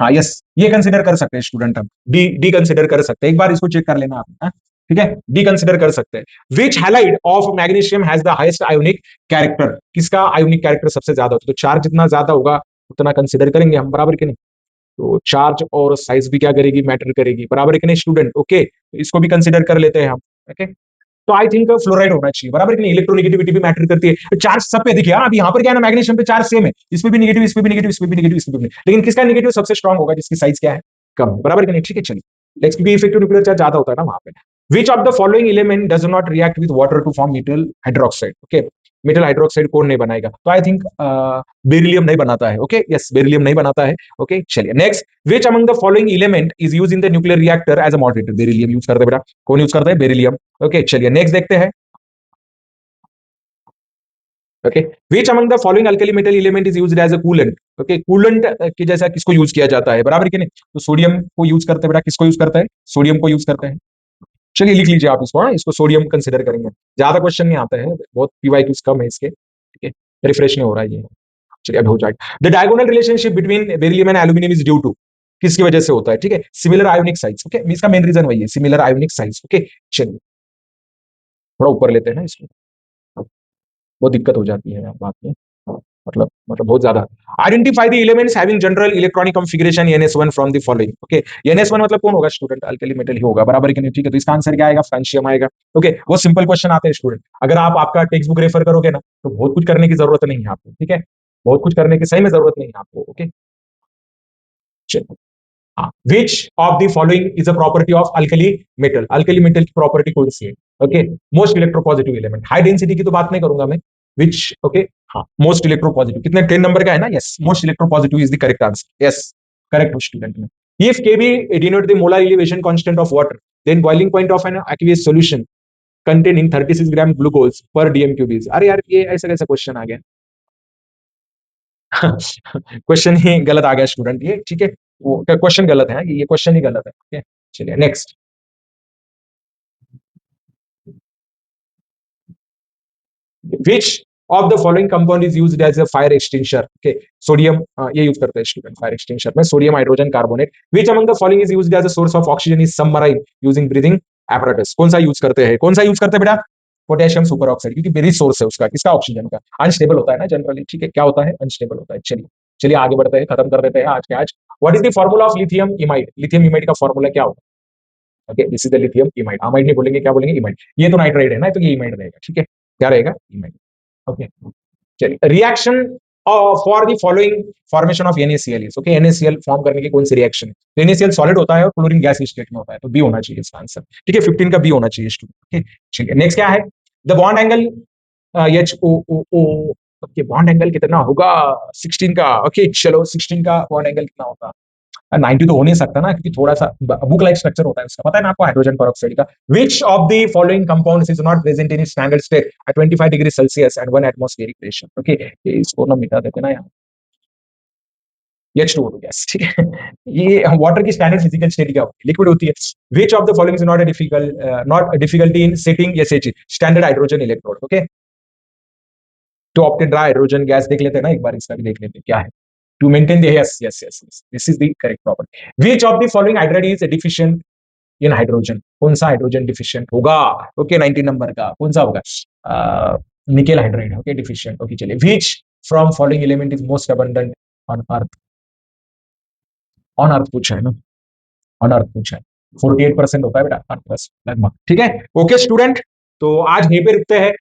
हाँ यस, ये कंसिडर कर सकते हैं स्टूडेंट, हम डी डी कंसिडर कर सकते हैं, एक बार इसको चेक कर लेना आप, हाँ? ठीक है, डी कंसिडर कर सकते हैं। Which halide of magnesium has the highest ionic character, किसका आयोनिक कैरेक्टर सबसे ज्यादा होता है, तो चार्ज जितना ज्यादा होगा उतना कंसिडर करेंगे हम, बराबर कि नहीं, तो चार्ज और साइज भी क्या करेगी, मैटर करेगी, बराबर कि नहीं स्टूडेंट, ओके, तो इसको भी कंसिडर कर लेते हैं हम, ओके। तो आई थिंक फ्लोराइड होना चाहिए, बराबर कि नहीं, इलेक्ट्रोनेगेटिविटी भी मैटर करती है, चार्ज सब पे देखिए, अब यहाँ पर क्या है ना, मैग्नीशियम पे चार्ज सेम है, इस पे भी नेगेटिव, इस पे भी नेगेटिव, इस पे भी नेगेटिव, इस पे भी नेगेटिव, लेकिन किसका नेगेटिव सबसे स्ट्रांग होगा, जिसकी साइज क्या है, कम है, बराबर कि नहीं, ठीक है। चलिए नेक्स्ट, क्योंकि इफेक्टिव न्यूक्लियर चार्ज ज्यादा होता है ना वहां पे। Which of the following element does not react with water to form metal hydroxide, okay, metal hydroxide कौन नहीं बनाएगा? तो आई थिंक बेरिलियम नहीं बनाता है। ओके, यस, बेरिलियम नहीं बनाता है। ओके, चलिए next, which among the following element is use in the nuclear reactor as a moderator? Beryllium use करते हैं बेटा। कौन यूज करता है? बेरिलियम। ओके, चलिए नेक्स्ट देखते हैं। Okay, which among the following alkali metal element is used as a coolant? Okay, coolant के जैसा किसको यूज किया जाता है? बराबर कि नहीं? तो सोडियम को यूज करते हैं बेटा। किसको यूज करता है? सोडियम को यूज करते हैं। चलिए लिख लीजिए आप इसको, हाँ, इसको सोडियम कंसिडर करेंगे। ज्यादा क्वेश्चन नहीं आते हैं, बहुत पीवाईक्यूज कम है इसके, ठीक है, रिफ्रेश नहीं हो रहा है ये। चलिए अब हो जाएगा। The diagonal relationship between beryllium and aluminium is due to, किसकी वजह से होता है? ठीक है, सिमिलर आयोनिक साइज। ओके, इसका मेन रीजन वही है, सिमिलर आयोनिक साइज। ओके, चलिए थोड़ा ऊपर लेते हैं ना इसको, बहुत दिक्कत हो जाती है बात में, मतलब बहुत ज्यादा। Identify the elements having general electronic configuration NS1 from the following. Okay, NS1 मतलब कौन होगा स्टूडेंट? अल्कली मेटल ही होगा, बराबर कि नहीं? ठीक है, तो इसका आंसर क्या आएगा? फ्रांशियम आएगा। ओके, वो सिंपल क्वेश्चन आते हैं स्टूडेंट, अगर आप आपका टेक्स्ट बुक रेफर करोगे ना तो बहुत कुछ करने की जरूरत नहीं है आपको, ठीक है, बहुत कुछ करने की सही में जरूरत नहीं है आपको। ओके, चलिए, हाँ, विच of the following is a property of alkali metal? Alkali metal की प्रॉपर्टी कौन सी है? Okay, most electropositive element. High density की तो बात नहीं करूंगा मैं, विच, ओके, हाँ, मोस्ट इलेक्ट्रोपॉजिटिव, कितने 10 नंबर का है ना? Yes, most electropositive is the correct answer. Yes, correct हो स्टूडेंट में। If Kb denote the molar elevation constant of water, then boiling point of an aqueous solution containing 36 gram glucose पर डीएम क्यूब इज। अरे यार, ये ऐसा कैसा क्वेश्चन आ गया? क्वेश्चन ही गलत आ गया स्टूडेंट ये, ठीक है, वो क्वेश्चन गलत है, ये क्वेश्चन ही गलत है। okay? चलिए next, which of the following compound is used as a fire extinguisher? Okay, sodium, ये यूज करते हैं स्टूडेंट फायर एक्सटिंग्विशर में, sodium hydrogen carbonate. Which among the following is used as a source of oxygen is submarine using breathing apparatus? कौन सा यूज करते हैं? कौन सा यूज करते हैं बेटा? पोटेशियम सुपर ऑक्साइड, क्योंकि वेरी सोर्स है उसका, किसका? ऑक्सीजन का। अनस्टेबल होता है ना जनरली, ठीक है, क्या होता है? अनस्टेबल होता है। चलिए चलिए आगे बढ़ते हैं, खत्म कर देते हैं आज के आज। What is the formula of lithium imide? Lithium imide का फार्मूला क्या होगा? Okay, this is the lithium imide. Amide नहीं बोलेंगे, क्या बोलेंगे? इमाइड। ये तो नाइट्राइड है ना, तो ये इमाइड रहेगा, ठीक है, क्या रहेगा? इमाइड। ओके, चलिए, reaction for the following formation of NaCl is, okay, NaCl form करने की कौन सी रिएक्शन है? तो NaCl सॉलिड होता है और क्लोरीन गैस स्टेट में होता है, तो बी होना चाहिए इसका आंसर, ठीक है, 15 का बी होना चाहिए स्टूडेंट। ओके, चलिए नेक्स्ट क्या है? The bond angle HOOO, okay, bond angle कितना होगा? 16 का। ओके, चलो 16 का बॉन्ड एंगल कितना होगा? 90 तो हो नहीं सकता ना, क्योंकि थोड़ा सा बुक लाइक स्ट्रक्चर होता है उसका, पता है ना आपको, हाइड्रोजन पेरोक्साइड का। Which of the following compounds is not present in standard state at 25 degree Celsius and 1 atmospheric pressure? Okay, इसको ना मिटा देते ना यहाँ, H2O गैस, ठीक है। ये वाटर की स्टैंडर्ड फिजिकल स्टेट क्या होती है? लिक्विड होती है। Which of the following is not a difficulty in setting SH standard hydrogen electrode? Okay, to obtain dry hydrogen gas देख लेते हैं ना, एक बार इसका भी देख लेते हैं क्या है। To maintain the, yes, yes, yes, yes, this is the correct property. Which of the following hydride is deficient in hydrogen? कौन सा हाइड्रोजन डिफिशिएंट होगा? ओके, 19 नंबर का कौन सा होगा? Nickel hydride, okay, deficient. Okay, चलिए, which from following element is most abundant on earth? On earth पूछा है ना, ऑन अर्थ पूछा है। 48% होता है बेटा अर्थ प्लस लगभग, ठीक है। ओके स्टूडेंट, तो आज यहीं पे रुकते हैं।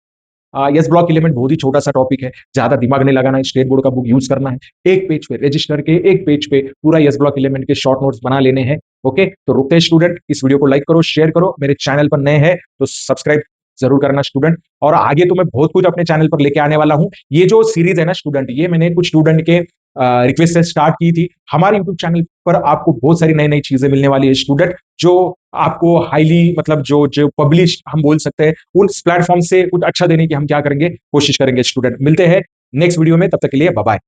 यस ब्लॉक एलिमेंट बहुत ही छोटा सा टॉपिक है, ज्यादा दिमाग नहीं लगाना है, स्टेट बोर्ड का बुक यूज करना है, एक पेज पे रजिस्टर के एक पेज पे पूरा यस ब्लॉक एलिमेंट के शॉर्ट नोट्स बना लेने हैं। ओके, तो रुकते हैं स्टूडेंट, इस वीडियो को लाइक करो, शेयर करो, मेरे चैनल पर नए हैं तो सब्सक्राइब जरूर करना स्टूडेंट। और आगे तो मैं बहुत कुछ अपने चैनल पर लेके आने वाला हूं। ये जो सीरीज है ना स्टूडेंट, ये मैंने कुछ स्टूडेंट के रिक्वेस्ट से स्टार्ट की थी। हमारे यूट्यूब चैनल पर आपको बहुत सारी नई नई चीजें मिलने वाली है स्टूडेंट, जो आपको हाईली, मतलब जो जो पब्लिश हम बोल सकते हैं, उस प्लेटफॉर्म से कुछ अच्छा देने की हम क्या करेंगे, कोशिश करेंगे स्टूडेंट। मिलते हैं नेक्स्ट वीडियो में, तब तक के लिए बाय बाय।